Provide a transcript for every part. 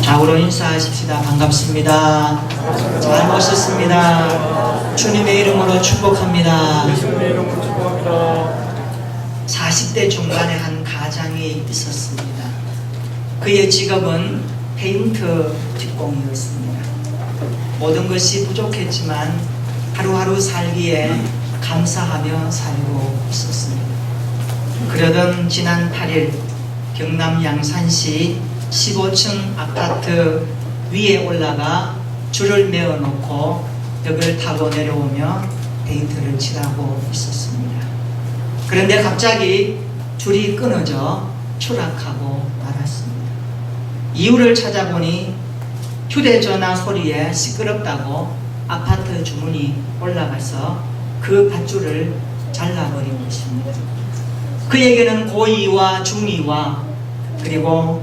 좌우로 인사하십시다. 반갑습니다. 잘 오셨습니다. 주님의 이름으로 축복합니다. 예수님의 이름으로 축복합니다. 40대 중반의 한 가장이 있었습니다. 그의 직업은 페인트 뒷공이었습니다. 모든 것이 부족했지만 하루하루 살기에 감사하며 살고 있었습니다. 그러던 지난 8일 경남 양산시 15층 아파트 위에 올라가 줄을 메어놓고 벽을 타고 내려오며 데이트를 칠하고 있었습니다. 그런데 갑자기 줄이 끊어져 추락하고 말았습니다. 이유를 찾아보니 휴대전화 소리에 시끄럽다고 아파트 주문이 올라가서 그 밧줄을 잘라버린 것입니다. 그에게는 고2와 중2와 그리고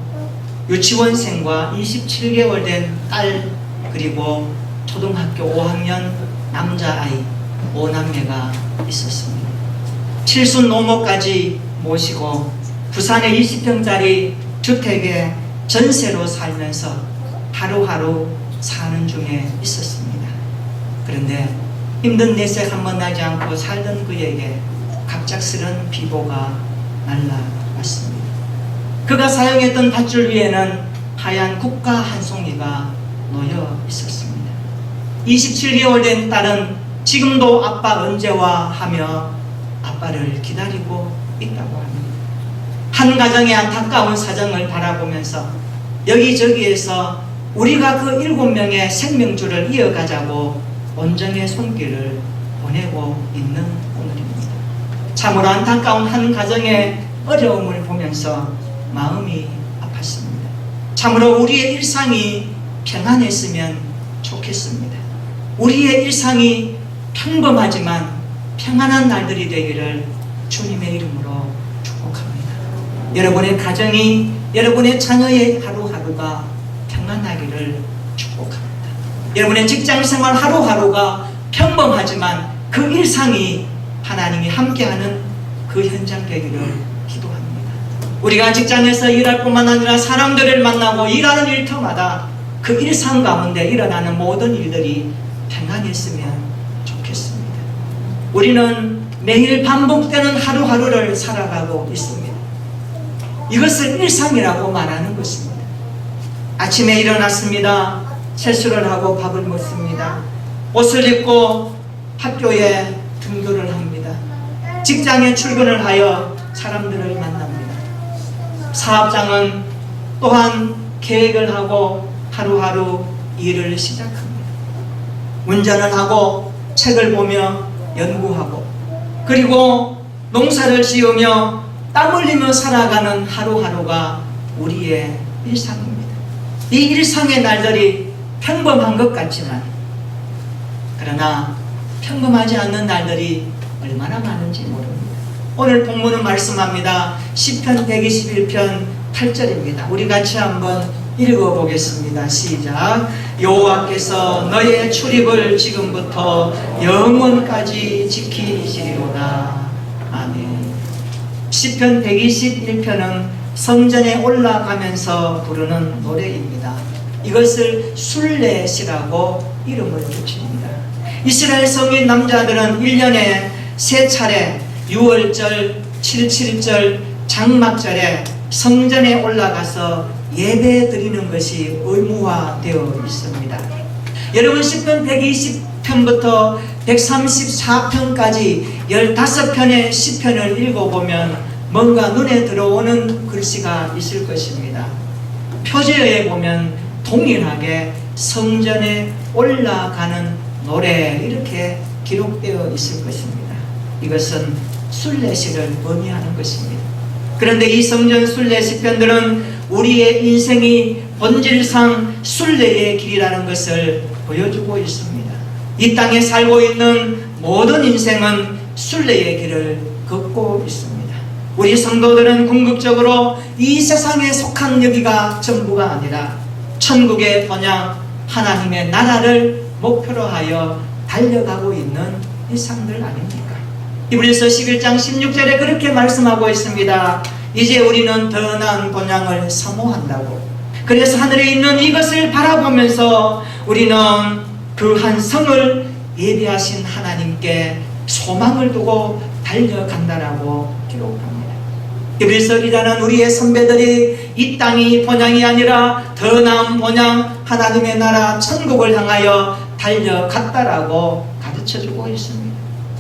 유치원생과 27개월 된 딸 그리고 초등학교 5학년 남자아이 5남매가 있었습니다. 칠순 노모까지 모시고 부산의 20평짜리 주택에 전세로 살면서 하루하루 사는 중에 있었습니다. 그런데 힘든 내색 한번 나지 않고 살던 그에게 갑작스런 비보가 날라왔습니다. 그가 사용했던 밧줄 위에는 하얀 국가 한 송이가 놓여 있었습니다. 27개월 된 딸은 지금도 아빠 언제 와 하며 아빠를 기다리고 있다고 합니다. 한 가정의 안타까운 사정을 바라보면서 여기저기에서 우리가 그 7명의 생명줄을 이어가자고 온정의 손길을 보내고 있는 오늘입니다. 참으로 안타까운 한 가정의 어려움을 보면서 마음이 아팠습니다. 참으로 우리의 일상이 평안했으면 좋겠습니다. 우리의 일상이 평범하지만 평안한 날들이 되기를 주님의 이름으로 축복합니다. 여러분의 가정이, 여러분의 자녀의 하루하루가 평안하기를 축복합니다. 여러분의 직장생활 하루하루가 평범하지만 그 일상이 하나님이 함께하는 그 현장 되기를 기도합니다. 우리가 직장에서 일할 뿐만 아니라 사람들을 만나고 일하는 일터마다 그 일상 가운데 일어나는 모든 일들이 평안했으면 좋겠습니다. 우리는 매일 반복되는 하루하루를 살아가고 있습니다. 이것을 일상이라고 말하는 것입니다. 아침에 일어났습니다. 세수를 하고 밥을 먹습니다. 옷을 입고 학교에 등교를 합니다. 직장에 출근을 하여 사람들을 만납니다. 사업장은 또한 계획을 하고 하루하루 일을 시작합니다. 운전을 하고 책을 보며 연구하고 그리고 농사를 지으며 땀 흘리며 살아가는 하루하루가 우리의 일상입니다. 이 일상의 날들이 평범한 것 같지만 그러나 평범하지 않는 날들이 얼마나 많은지 모릅니다. 오늘 본문은 말씀합니다. 시편 121편 8절입니다. 우리 같이 한번 읽어보겠습니다. 시작. 여호와께서 너의 출입을 지금부터 영원까지 지키시리로다. 아멘. 시편 121편은 성전에 올라가면서 부르는 노래입니다. 이것을 순례시라고 이름을 붙입니다. 이스라엘 성인 남자들은 1년에 3차례 6월절, 77절, 장막절에 성전에 올라가서 예배 드리는 것이 의무화되어 있습니다. 여러분 시편 120편부터 134편까지 15편의 시편을 읽어보면 뭔가 눈에 들어오는 글씨가 있을 것입니다. 표제에 보면 동일하게 성전에 올라가는 노래 이렇게 기록되어 있을 것입니다. 이것은 순례시를 의미하는 것입니다. 그런데 이 성전 순례 시편들은 우리의 인생이 본질상 순례의 길이라는 것을 보여주고 있습니다. 이 땅에 살고 있는 모든 인생은 순례의 길을 걷고 있습니다. 우리 성도들은 궁극적으로 이 세상에 속한 여기가 전부가 아니라 천국의 번영 하나님의 나라를 목표로 하여 달려가고 있는 일상들 아닙니까? 히브리서 11장 16절에 그렇게 말씀하고 있습니다. 이제 우리는 더 나은 본향을 사모한다고 그래서 하늘에 있는 이것을 바라보면서 우리는 그 한 성을 예비하신 하나님께 소망을 두고 달려간다라고 기록합니다. 히브리서 기자는 우리의 선배들이 이 땅이 본향이 아니라 더 나은 본향 하나님의 나라 천국을 향하여 달려갔다라고 가르쳐주고 있습니다.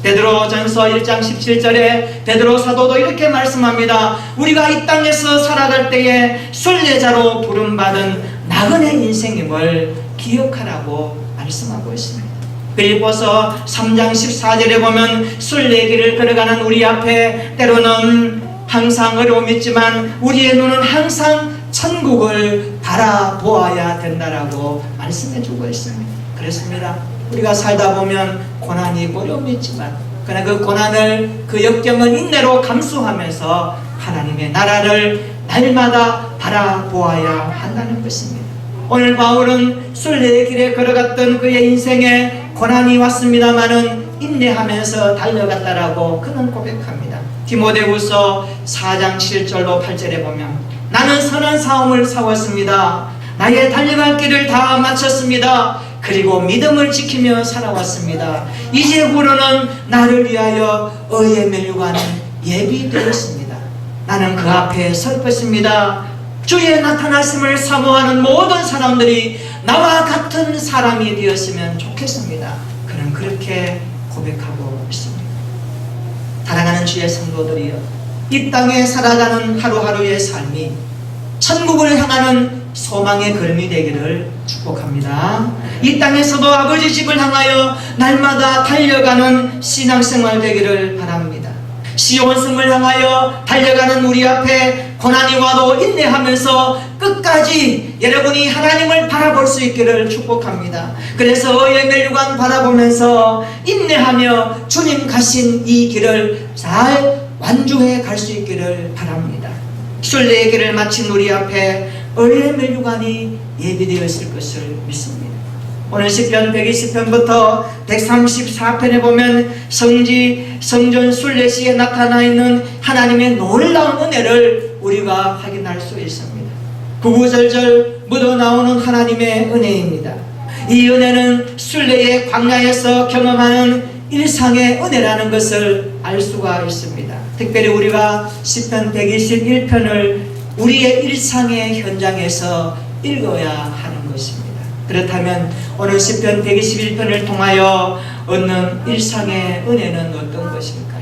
베드로전서 1장 17절에 베드로 사도도 이렇게 말씀합니다. 우리가 이 땅에서 살아갈 때에 순례자로 부름받은 나그네 인생임을 기억하라고 말씀하고 있습니다. 빌립보서 3장 14절에 보면 순례길을 걸어가는 우리 앞에 때로는 항상 어려움이 있지만 우리의 눈은 항상 천국을 바라보아야 된다라고 말씀해주고 있습니다. 그렇습니다. 우리가 살다 보면 고난이 있고 어려움이 있지만 그러나 그 고난을 그 역경을 인내로 감수하면서 하나님의 나라를 날마다 바라보아야 한다는 것입니다. 오늘 바울은 순례의 길에 걸어갔던 그의 인생에 고난이 왔습니다마는 인내하면서 달려갔다라고 그는 고백합니다. 디모데후서 4장 7절로 8절에 보면 나는 선한 싸움을 싸웠습니다. 나의 달려갈 길을 다 마쳤습니다. 그리고 믿음을 지키며 살아왔습니다. 이제부로는 나를 위하여 의의 면류관은 예비되었습니다. 나는 그 앞에 설 것입니다. 주의 나타나심을 사모하는 모든 사람들이 나와 같은 사람이 되었으면 좋겠습니다. 그는 그렇게 고백하고 있습니다. 사랑하는 주의 성도들이여, 이 땅에 살아가는 하루하루의 삶이 천국을 향하는 소망의 걸음이 되기를 축복합니다. 이 땅에서도 아버지 집을 향하여 날마다 달려가는 신앙생활 되기를 바랍니다. 시온성을 향하여 달려가는 우리 앞에 고난이 와도 인내하면서 끝까지 여러분이 하나님을 바라볼 수 있기를 축복합니다. 그래서 의의 멸류관 바라보면서 인내하며 주님 가신 이 길을 잘 완주해 갈 수 있기를 바랍니다. 순례의 길을 마친 우리 앞에 의의 멸류관이 예비되어 있을 것을 믿습니다. 오늘 시편 120편부터 134편에 보면 성전 순례시에 나타나 있는 하나님의 놀라운 은혜를 우리가 확인할 수 있습니다. 구구절절 묻어나오는 하나님의 은혜입니다. 이 은혜는 순례의 광야에서 경험하는 일상의 은혜라는 것을 알 수가 있습니다. 특별히 우리가 시편 121편을 우리의 일상의 현장에서 읽어야 하는 것입니다. 그렇다면 오늘 시편 121편을 통하여 얻는 일상의 은혜는 어떤 것일까요?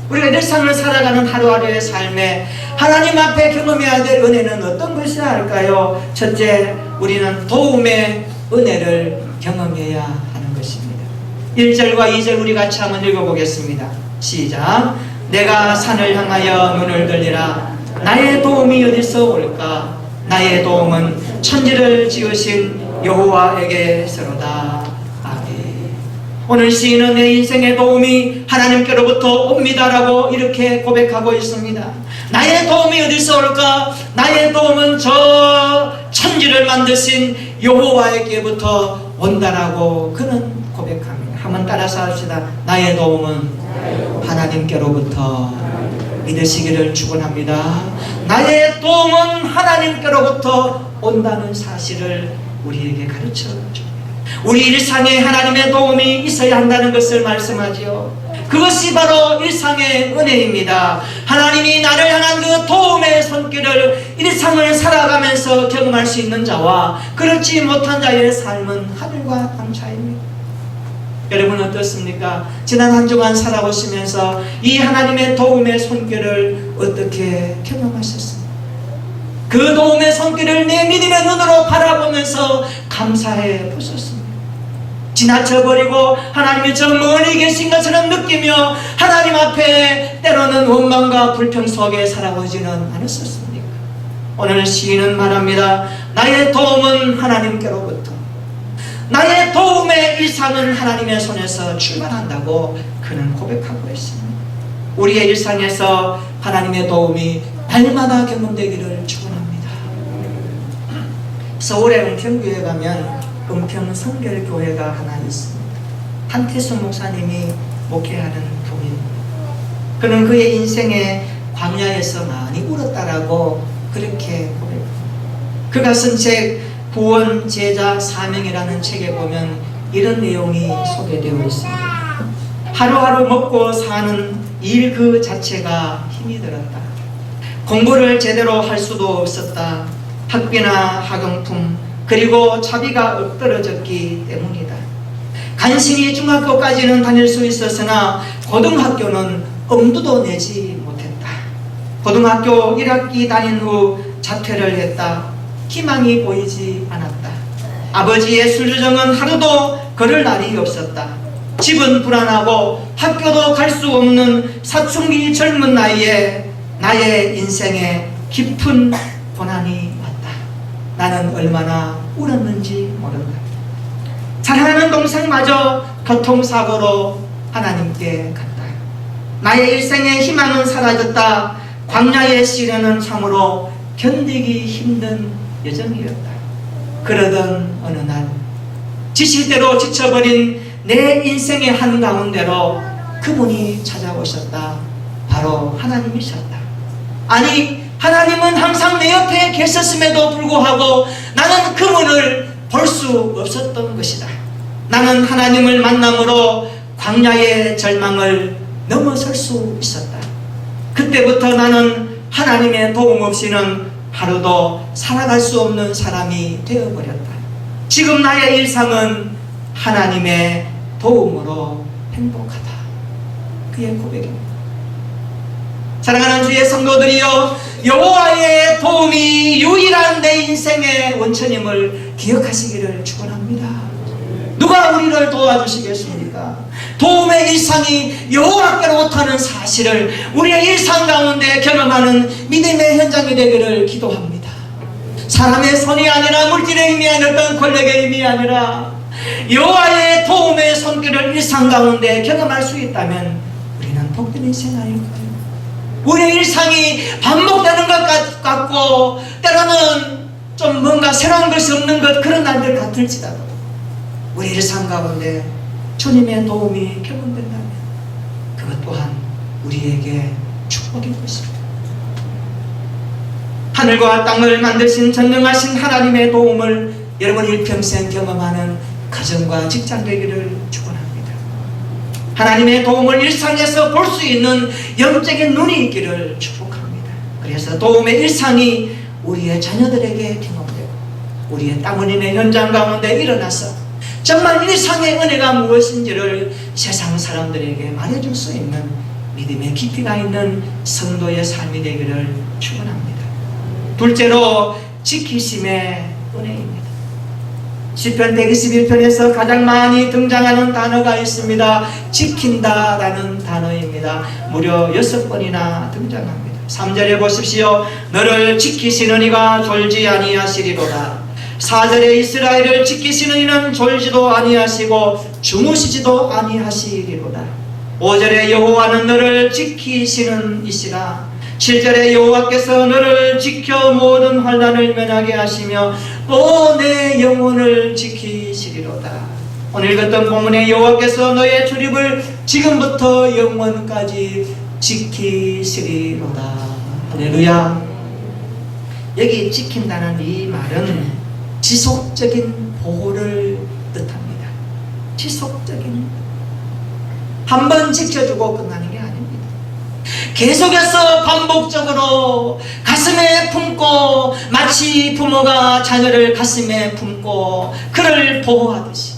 우리가 일상을 살아가는 하루하루의 삶에 하나님 앞에 경험해야 될 은혜는 어떤 것이라 할까요? 첫째, 우리는 도움의 은혜를 경험해야 하는 것입니다. 1절과 2절 우리 같이 한번 읽어보겠습니다. 시작. 내가 산을 향하여 눈을 들리라. 나의 도움이 어디서 올까? 나의 도움은 천지를 지으신 여호와에게서로다. 아멘. 오늘 시인은 내 인생의 도움이 하나님께로부터 옵니다라고 이렇게 고백하고 있습니다. 나의 도움이 어디서 올까? 나의 도움은 저 천지를 만드신 여호와에게부터 온다라고 그는 고백합니다. 한번 따라서 합시다. 나의 도움은 하나님께로부터 믿으시기를 축원합니다. 나의 도움은 하나님께로부터 온다는 사실을 우리에게 가르쳐 줍니다. 우리 일상에 하나님의 도움이 있어야 한다는 것을 말씀하지요. 그것이 바로 일상의 은혜입니다. 하나님이 나를 향한 그 도움의 손길을 일상을 살아가면서 경험할 수 있는 자와 그렇지 못한 자의 삶은 하늘과 땅 차이입니다. 여러분 어떻습니까? 지난 한 주간 살아보시면서 이 하나님의 도움의 손길을 어떻게 경험하셨습니까? 그 도움의 손길을 내 믿음의 눈으로 바라보면서 감사해 보셨습니다. 지나쳐버리고 하나님이 저 멀리 계신 것처럼 느끼며 하나님 앞에 때로는 원망과 불평 속에 살아오지는 않았었습니까? 오늘 시인은 말합니다. 나의 도움은 하나님께로부터, 나의 도움의 일상은 하나님의 손에서 출발한다고 그는 고백하고 있습니다. 우리의 일상에서 하나님의 도움이 날마다 경험되기를 축원합니다. 서울의 은평교회 가면 은평 성결교회가 하나 있습니다. 한태수 목사님이 목회하는 교회입니다. 그는 그의 인생의 광야에서 많이 울었다라고 그렇게 고백합니다. 그가 쓴 책 구원 제자 사명이라는 책에 보면 이런 내용이 소개되어 있습니다. 하루하루 먹고 사는 일 그 자체가 힘이 들었다. 공부를 제대로 할 수도 없었다. 학비나 학용품 그리고 차비가 엎드러졌기 때문이다. 간신히 중학교까지는 다닐 수 있었으나 고등학교는 엄두도 내지 못했다. 고등학교 1학기 다닌 후 자퇴를 했다. 희망이 보이지 않았다. 아버지의 술주정은 하루도 걸을 날이 없었다. 집은 불안하고 학교도 갈 수 없는 사춘기 젊은 나이에 나의 인생에 깊은 고난이 왔다. 나는 얼마나 울었는지 모른다. 사랑하는 동생마저 교통사고로 하나님께 갔다. 나의 일생의 희망은 사라졌다. 광야의 시련은 참으로 견디기 힘든 여정이었다. 그러던 어느 날 지시대로 지쳐버린 내 인생의 한가운데로 그분이 찾아오셨다. 바로 하나님이셨다. 아니, 하나님은 항상 내 옆에 계셨음에도 불구하고 나는 그분을 볼 수 없었던 것이다. 나는 하나님을 만남으로 광야의 절망을 넘어설 수 있었다. 그때부터 나는 하나님의 도움 없이는 하루도 살아갈 수 없는 사람이 되어버렸다. 지금 나의 일상은 하나님의 도움으로 행복하다. 그의 고백입니다. 사랑하는 주의 성도들이여, 여호와의 도움이 유일한 내 인생의 원천임을 기억하시기를 축원합니다. 누가 우리를 도와주시겠습니까? 도움의 일상이 여호와께로부터는 사실을 우리의 일상 가운데 경험하는 믿음의 현장이 되기를 기도합니다. 사람의 손이 아니라 물질의 힘이 아니라 어떤 권력의 힘이 아니라 여호와의 도움의 손길을 일상 가운데 경험할 수 있다면 우리는 복된 인생 아닐까요? 우리의 일상이 반복되는 것 같고 때로는 좀 뭔가 새로운 것이 없는 것 그런 날들 같을지라도 우리 일상 가운데 주님의 도움이 경험된다면 그것 또한 우리에게 축복일 것입니다. 하늘과 땅을 만드신 전능하신 하나님의 도움을 여러분 일평생 경험하는 가정과 직장 되기를 축원합니다. 하나님의 도움을 일상에서 볼 수 있는 영적인 눈이 있기를 축복합니다. 그래서 도움의 일상이 우리의 자녀들에게 경험되고 우리의 따문인의 현장 가운데 일어나서 정말 일상의 은혜가 무엇인지를 세상 사람들에게 말해줄 수 있는 믿음의 깊이가 있는 성도의 삶이 되기를 축원합니다. 둘째로 지키심의 은혜입니다. 시편 121편에서 가장 많이 등장하는 단어가 있습니다. 지킨다라는 단어입니다. 무려 6번이나 등장합니다. 3절에 보십시오. 너를 지키시는 이가 졸지 아니하시리로다. 4절에 이스라엘을 지키시는 이는 졸지도 아니하시고 주무시지도 아니하시리로다. 5절에 여호와는 너를 지키시는 이시라. 7절에 여호와께서 너를 지켜 모든 환난을 면하게 하시며 또 내 영혼을 지키시리로다. 오늘 읽었던 본문에 여호와께서 너의 출입을 지금부터 영원까지 지키시리로다. 할렐루야. 여기 지킨다는 이 말은 지속적인 보호를 뜻합니다. 지속적인, 한번 지켜주고 끝나는 게 아닙니다. 계속해서 반복적으로 가슴에 품고, 마치 부모가 자녀를 가슴에 품고 그를 보호하듯이,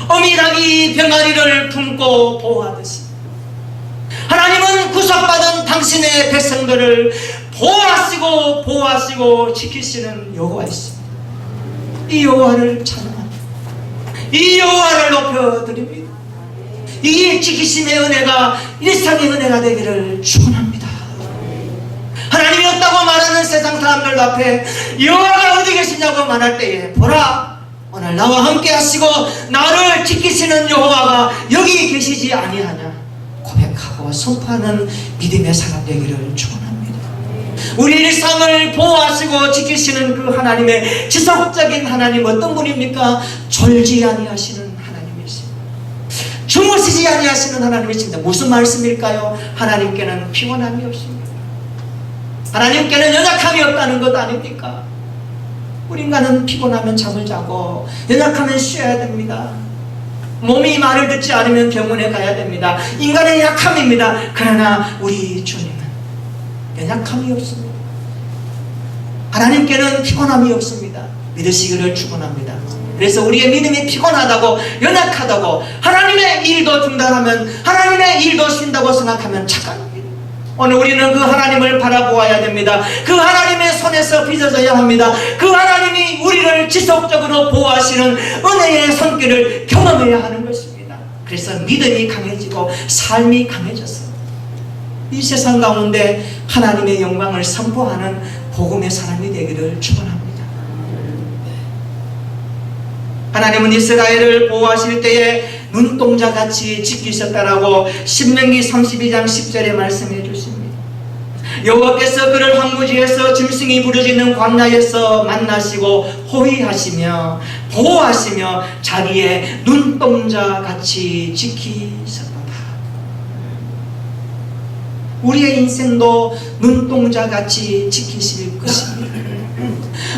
어미닭이 병아리를 품고 보호하듯이 하나님은 구속받은 당신의 백성들을 보호하시고 지키시는 여호와이십니다. 이 여호와를 찬양합니다. 이 여호와를 높여드립니다. 이 지키심의 은혜가 일상의 은혜가 되기를 축원합니다. 하나님이 없다고 말하는 세상 사람들 앞에 여호와가 어디 계시냐고 말할 때에 보라, 오늘 나와 함께 하시고 나를 지키시는 여호와가 여기 계시지 아니하냐 고백하고 선포하는 믿음의 사람 되기를 축원합니다. 우리 일상을 보호하시고 지키시는 그 하나님의 지속적인 하나님 어떤 분입니까? 졸지 아니하시는 하나님이십니다. 주무시지 아니하시는 하나님이십니다. 무슨 말씀일까요? 하나님께는 피곤함이 없습니다. 하나님께는 연약함이 없다는 것 아닙니까? 우리 인간은 피곤하면 잠을 자고 연약하면 쉬어야 됩니다. 몸이 말을 듣지 않으면 병원에 가야 됩니다. 인간의 약함입니다. 그러나 우리 주님은 연약함이 없습니다. 하나님께는 피곤함이 없습니다. 믿으시기를 축원합니다. 그래서 우리의 믿음이 피곤하다고 연약하다고 하나님의 일도 중단하면 하나님의 일도 쉰다고 생각하면 착각입니다. 오늘 우리는 그 하나님을 바라보아야 됩니다. 그 하나님의 손에서 빚어져야 합니다. 그 하나님이 우리를 지속적으로 보호하시는 은혜의 손길을 경험해야 하는 것입니다. 그래서 믿음이 강해지고 삶이 강해져서 이 세상 가운데 하나님의 영광을 선포하는 복음의 사람이 되기를 축원합니다. 하나님은 이스라엘을 보호하실 때에 눈동자같이 지키셨다라고 신명기 32장 10절에 말씀해 주십니다. 여호와께서 그를 황무지에서 짐승이 부르짖는 광야에서 만나시고 호위하시며 보호하시며 자기의 눈동자같이 지키셨도다. 우리의 인생도 눈동자같이 지키실 것입니다.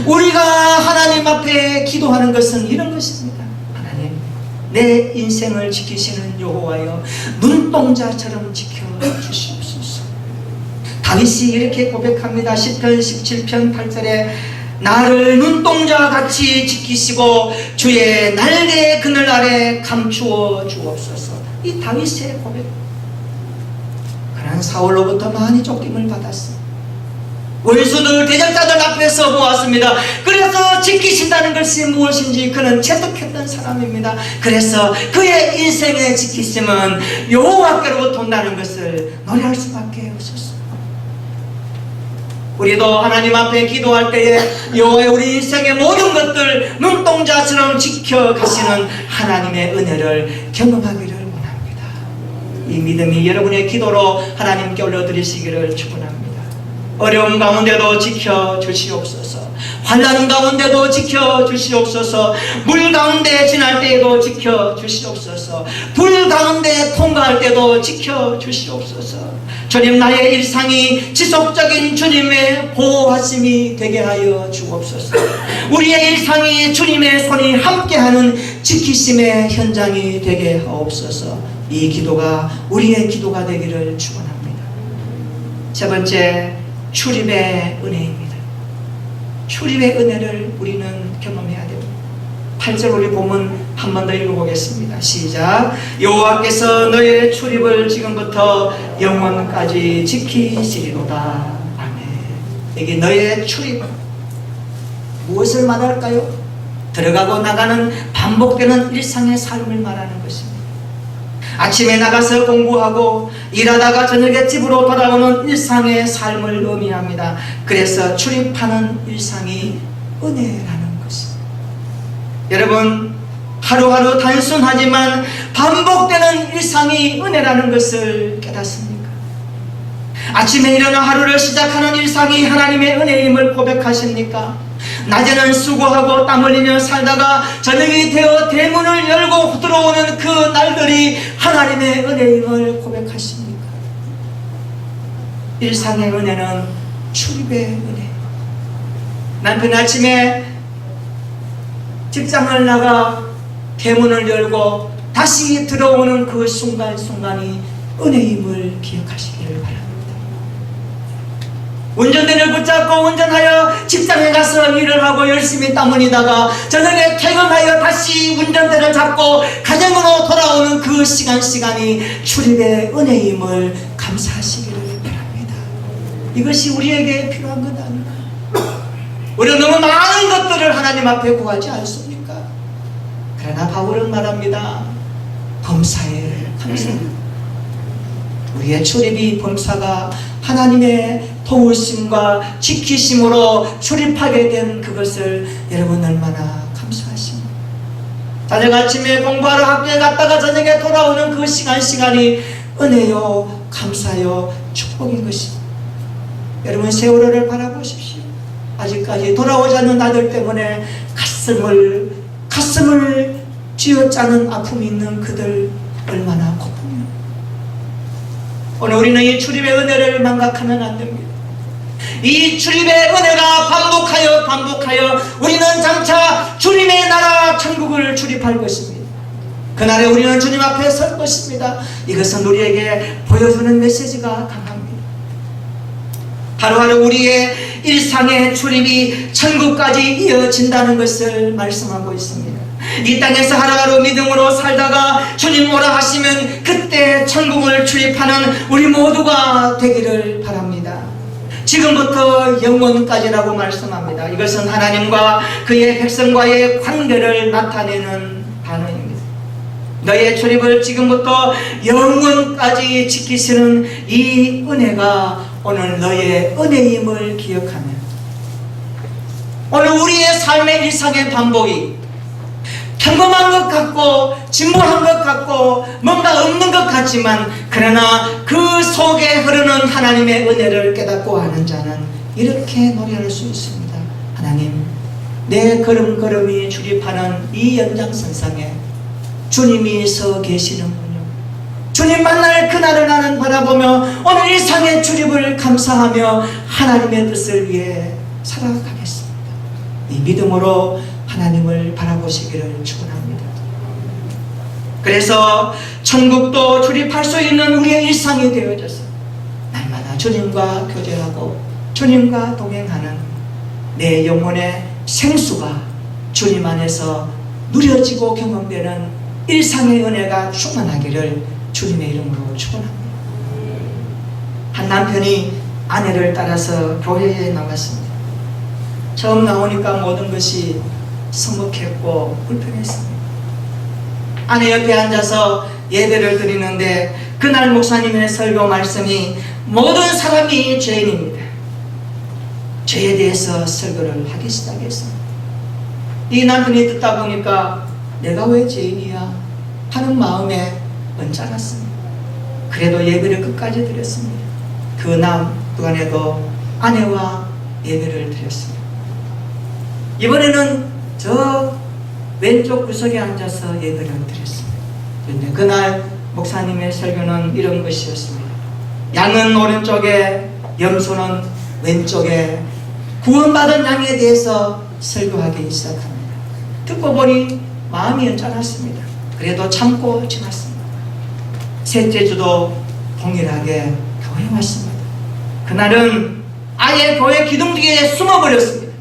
우리가 하나님 앞에 기도하는 것은 이런 것입니다. 하나님, 내 인생을 지키시는 여호와여, 눈동자처럼 지켜주시옵소서. 다윗이 이렇게 고백합니다. 시편 17편 8절에 나를 눈동자같이 지키시고 주의 날개 그늘 아래 감추어 주옵소서. 이 다윗의 고백. 그런 사울로부터 많이 쫓김을 받았습니다. 원수들 대적자들 앞에서 보았습니다. 그래서 지키신다는 것이 무엇인지 그는 체득했던 사람입니다. 그래서 그의 인생의 지키심은 여호와께로부터 온다는 것을 노래할 수밖에 없었습니다. 우리도 하나님 앞에 기도할 때에 여호와의 우리 인생의 모든 것들 눈동자처럼 지켜가시는 하나님의 은혜를 경험하기를 원합니다. 이 믿음이 여러분의 기도로 하나님께 올려드리시기를 축원합니다. 어려움 가운데도 지켜주시옵소서. 환난 가운데도 지켜주시옵소서. 물 가운데 지날 때에도 지켜주시옵소서. 불 가운데 통과할 때도 지켜주시옵소서. 주님, 나의 일상이 지속적인 주님의 보호하심이 되게 하여 주옵소서. 우리의 일상이 주님의 손이 함께하는 지키심의 현장이 되게 하옵소서. 이 기도가 우리의 기도가 되기를 축원합니다. 세 번째, 출입의 은혜입니다. 출입의 은혜를 우리는 경험해야 됩니다. 8절 우리 본문 한 번 더 읽어보겠습니다. 시작. 여호와께서 너의 출입을 지금부터 영원까지 지키시리로다. 아멘. 여기 너의 출입 무엇을 말할까요? 들어가고 나가는 반복되는 일상의 삶을 말하는 것입니다. 아침에 나가서 공부하고 일하다가 저녁에 집으로 돌아오는 일상의 삶을 의미합니다. 그래서 출입하는 일상이 은혜라는 것입니다. 여러분, 하루하루 단순하지만 반복되는 일상이 은혜라는 것을 깨닫습니까? 아침에 일어나 하루를 시작하는 일상이 하나님의 은혜임을 고백하십니까? 낮에는 수고하고 땀 흘리며 살다가 저녁이 되어 대문을 열고 들어오는 그 날들이 하나님의 은혜임을 고백하십니까? 일상의 은혜는 출입의 은혜. 남편이 아침에 직장을 나가 대문을 열고 다시 들어오는 그 순간순간이 은혜임을 기억하시기를 바랍니다. 운전대를 붙잡고 운전하여 직장에 가서 일을 하고 열심히 땀 흘리다가 저녁에 퇴근하여 다시 운전대를 잡고 가정으로 돌아오는 그 시간이 출입의 은혜임을 감사하시기를 바랍니다. 이것이 우리에게 필요한 것 아닌가? 우리는 너무 많은 것들을 하나님 앞에 구하지 않습니까? 그러나 바울은 말합니다. 범사에 감사합니다. 우리의 출입이 범사가 하나님의 도우심과 지키심으로 출입하게 된 그것을 여러분 얼마나 감사하십니까? 자녀가 아침에 공부하러 학교에 갔다가 저녁에 돌아오는 그 시간이 은혜요, 감사요, 축복인 것입니다. 여러분, 세월호를 바라보십시오. 아직까지 돌아오지 않는 아들 때문에 가슴을 쥐어짜는 아픔이 있는 그들 얼마나 고통이요. 오늘 우리는 이 출입의 은혜를 망각하면 안 됩니다. 이 주님의 은혜가 반복하여 우리는 장차 주님의 나라 천국을 출입할 것입니다. 그날에 우리는 주님 앞에 설 것입니다. 이것은 우리에게 보여주는 메시지가 강합니다. 하루하루 우리의 일상의 출입이 천국까지 이어진다는 것을 말씀하고 있습니다. 이 땅에서 하루하루 믿음으로 살다가 주님 오라 하시면 그때 천국을 출입하는 우리 모두가 되기를 바랍니다. 지금부터 영원까지라고 말씀합니다. 이것은 하나님과 그의 백성과의 관계를 나타내는 단어입니다. 너의 출입을 지금부터 영원까지 지키시는 이 은혜가 오늘 너의 은혜임을 기억하며, 오늘 우리의 삶의 일상의 반복이 평범한 것 같고 진보한 것 같고 뭔가 없는 것 같지만, 그러나 그 속에 흐르는 하나님의 은혜를 깨닫고 하는 자는 이렇게 노래할 수 있습니다. 하나님, 내 걸음걸음이 출입하는 이 연장선상에 주님이 서 계시는군요. 주님 만날 그날을 나는 바라보며 오늘 일상의 출입을 감사하며 하나님의 뜻을 위해 살아가겠습니다. 이 믿음으로 하나님을 바라보시기를 축원합니다. 그래서 천국도 출입할 수 있는 우리의 일상이 되어져서 날마다 주님과 교제하고 주님과 동행하는 내 영혼의 생수가 주님 안에서 누려지고 경험되는 일상의 은혜가 충만하기를 주님의 이름으로 축원합니다. 한 남편이 아내를 따라서 교회에 나갔습니다. 처음 나오니까 모든 것이 서먹했고 불편했습니다. 아내 옆에 앉아서 예배를 드리는데 그날 목사님의 설교 말씀이 모든 사람이 죄인입니다. 죄에 대해서 설교를 하기 시작했습니다. 이 남편이 듣다 보니까 내가 왜 죄인이야 하는 마음에 언짢았습니다. 그래도 예배를 끝까지 드렸습니다. 그 주간에도 아내와 예배를 드렸습니다. 이번에는 저 왼쪽 구석에 앉아서 예배를 드렸습니다. 그런데 그날 목사님의 설교는 이런 것이었습니다. 양은 오른쪽에, 염소는 왼쪽에, 구원받은 양에 대해서 설교하기 시작합니다. 듣고 보니 마음이 언짢았습니다. 그래도 참고 지났습니다. 셋째 주도 동일하게 교회에 왔습니다. 그날은 아예 교회 기둥 뒤에 숨어버렸습니다.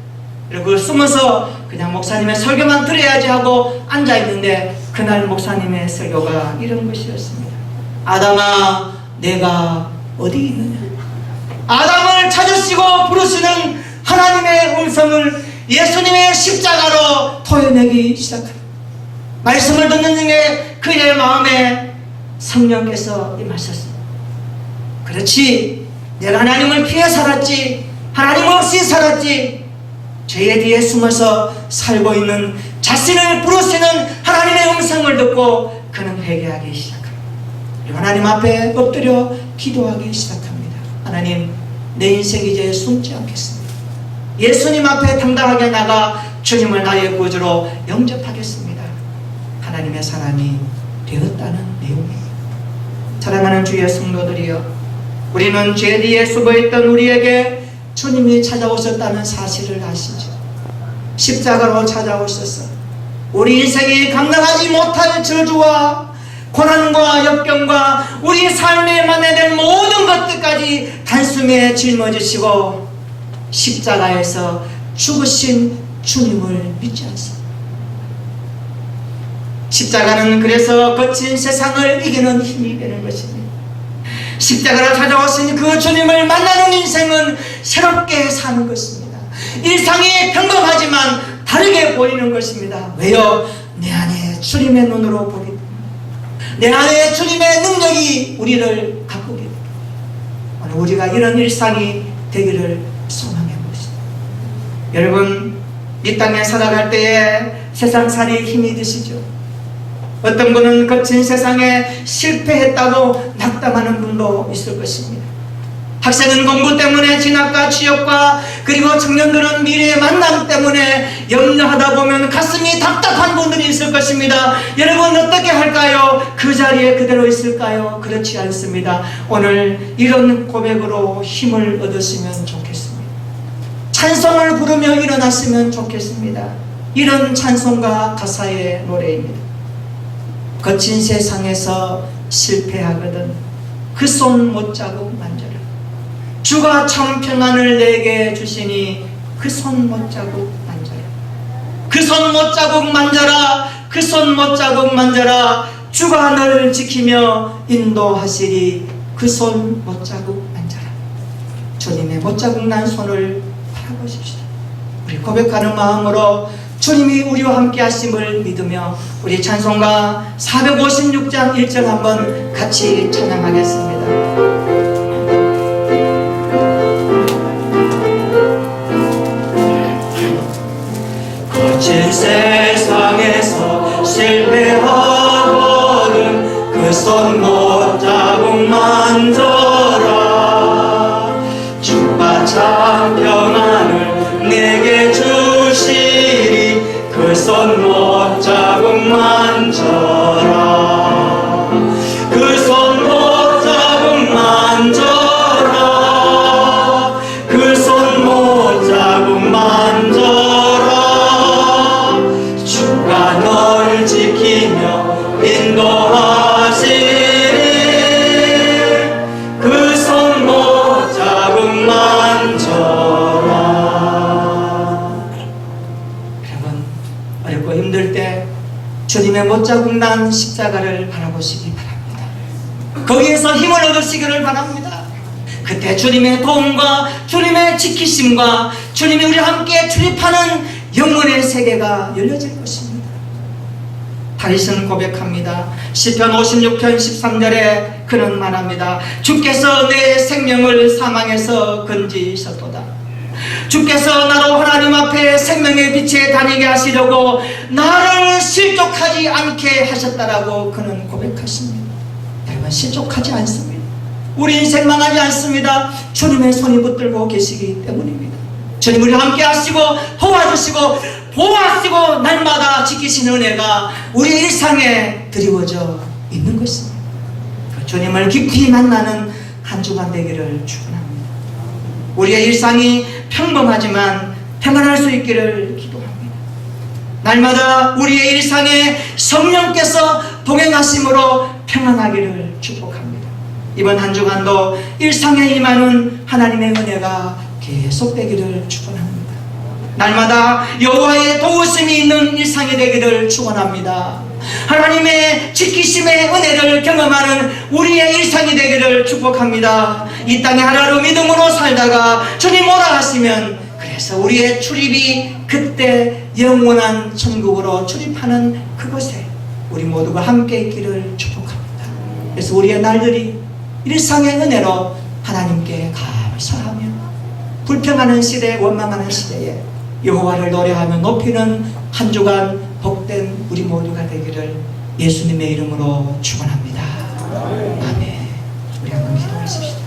그리고 숨어서 그냥 목사님의 설교만 들어야지 하고 앉아있는데 그날 목사님의 설교가 이런 것이었습니다. 아담아, 내가 어디 있느냐? 아담을 찾으시고 부르시는 하나님의 음성을 예수님의 십자가로 토해내기 시작합니다. 말씀을 듣는 중에 그의 마음에 성령께서 임하셨습니다. 그렇지, 내가 하나님을 피해 살았지, 하나님 없이 살았지, 죄에 뒤에 숨어서 살고 있는 자신을 부르시는 하나님의 음성을 듣고 그는 회개하기 시작합니다. 그리고 하나님 앞에 엎드려 기도하기 시작합니다. 하나님, 내 인생 이제 숨지 않겠습니다. 예수님 앞에 당당하게 나가 주님을 나의 구주로 영접하겠습니다. 하나님의 사람이 되었다는 내용입니다. 사랑하는 주의 성도들이여, 우리는 죄 뒤에 숨어있던 우리에게 주님이 찾아오셨다는 사실을 아시죠? 십자가로 찾아오셔서 우리 인생이 감당하지 못할 저주와 고난과 역경과 우리 삶에 만나는 모든 것들까지 단숨에 짊어지시고 십자가에서 죽으신 주님을 믿지 않습니다. 십자가는 그래서 거친 세상을 이기는 힘이 되는 것입니다. 십자가로 찾아오신 그 주님을 만나는 인생은 새롭게 사는 것입니다. 일상이 평범하지만 다르게 보이는 것입니다. 왜요? 내 안에 주님의 눈으로 보기 때문에, 내 안에 주님의 능력이 우리를 가꾸기 때문에 오늘 우리가 이런 일상이 되기를 소망해 봅시다. 여러분, 이 땅에 살아갈 때에 세상살이 힘이 드시죠? 어떤 분은 거친 세상에 실패했다고 낙담하는 분도 있을 것입니다. 학생은 공부 때문에 진학과 취업과, 그리고 청년들은 미래의 만남 때문에 염려하다 보면 가슴이 답답한 분들이 있을 것입니다. 여러분, 어떻게 할까요? 그 자리에 그대로 있을까요? 그렇지 않습니다. 오늘 이런 고백으로 힘을 얻으시면 좋겠습니다. 찬송을 부르며 일어났으면 좋겠습니다. 이런 찬송가 가사의 노래입니다. 거친 세상에서 실패하거든 그 손 못자국 만져라. 주가 참 평안을 내게 주시니 그 손 못자국 만져라. 그 손 못자국 만져라. 그 손 못자국 만져라. 주가 너를 지키며 인도하시리. 그 손 못자국 만져라. 주님의 못자국 난 손을 바라보십시오. 우리 고백하는 마음으로 주님이 우리와 함께 하심을 믿으며 우리 찬송가 456장 1절 한번 같이 찬양하겠습니다. 거친 세상에서 실패하거든 그 손 못자국 만져라. 주가 참 평안을 내게 주시리. 그 손 못자국 만져라. 그 손 못자국 만져라. 그 손 못자국 만져라. 주가 널 지키며 인도하시리. 그 손 못자국 만져라. 여러분, 어렵고 힘들 때 주님의 못자국 난 십자가를 바라보시기 바랍니다. 거기에서 힘을 얻으시기를 바랍니다. 그때 주님의 도움과 주님의 지키심과 주님이 우리와 함께 출입하는 영혼의 세계가 열려질 것입니다. 다윗은 고백합니다. 시편 56편 13절에 그는 말합니다. 주께서 내 생명을 사망에서 건지셨도다. 주께서 나로 하나님 앞에 생명의 빛에 다니게 하시려고 나를 실족하지 않게 하셨다라고 그는 고백하십니다. 여러분, 실족하지 않습니다. 우리 인생 망하지 않습니다. 주님의 손이 붙들고 계시기 때문입니다. 주님 우리와 함께 하시고 도와주시고 보호하시고 날마다 지키시는 은혜가 우리 일상에 드리워져 있는 것입니다. 그 주님을 깊이 만나는 한 주간 되기를 축원합니다. 우리의 일상이 평범하지만 평안할 수 있기를 기도합니다. 날마다 우리의 일상에 성령께서 동행하심으로 평안하기를 축복합니다. 이번 한 주간도 일상에 임하는 하나님의 은혜가 계속되기를 축원합니다. 날마다 여호와의 도우심이 있는 일상이 되기를 축원합니다. 하나님의 지키심의 은혜를 경험하는 우리의 일상이 되기를 축복합니다. 이 땅에 하나로 믿음으로 살다가 주님 오라 하시면 그래서 우리의 출입이 그때 영원한 천국으로 출입하는 그곳에 우리 모두가 함께 있기를 축복합니다. 그래서 우리의 날들이 일상의 은혜로 하나님께 감사하며 불평하는 시대, 원망하는 시대에 여호와를 노래하며 높이는 한 주간 복된 우리 모두가 되기를 예수님의 이름으로 축원합니다. 아멘. 우리 한번 기도하십시다.